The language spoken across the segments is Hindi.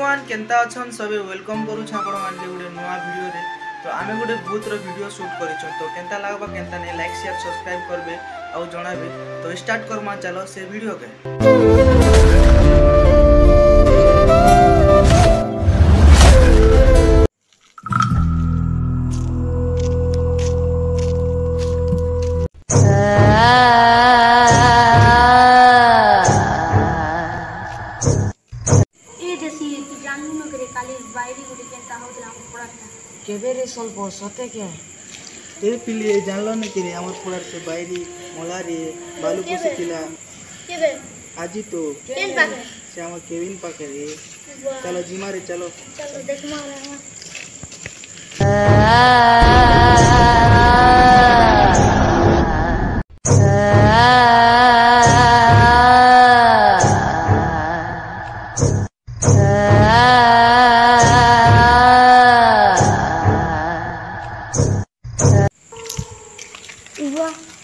एवरीवन केंता अछन सबे वेलकम करूछ आपण मान गोटे नया वीडियो रे। तो आमे गोटे भूत रो वीडियो शूट करिछन तो केंता लागबा केंता नै लाइक शेयर सब्सक्राइब करबे आ जणाबे। तो स्टार्ट करमा चलो से वीडियो के। केबे रे ಸ್ವಲ್ಪ ಸತೆ के ए पिली जानलो न कि रे हमर पड़ार से बायरी मोला रे बालू पोसे किला केबे आजी तो केन पाके से हमर केविन पाके रे। चलो जिमा रे चलो चलो देखमा रे।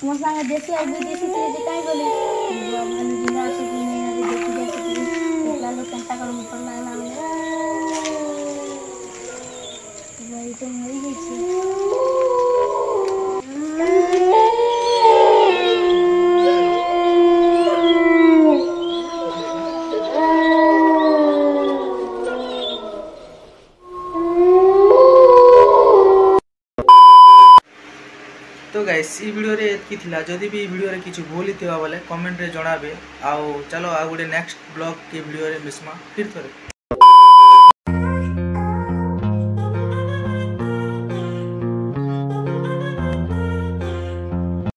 मोर संगे देसी और विदेशी के जे काई बोले मन बिना से कि नहीं आदि देखि जा सकती एकला लोग कंटा कर ऊपर लागला भाई तो मरी गई छी। तो गाइस ई वीडियो रे एतकी थिला। जदि भी वीडियो रे किछु भूल हिथिबा बोले कमेंट रे जणाबे। आउ चलो आ गुडे नेक्स्ट ब्लॉग के वीडियो रे मिसमा फिर थोरे।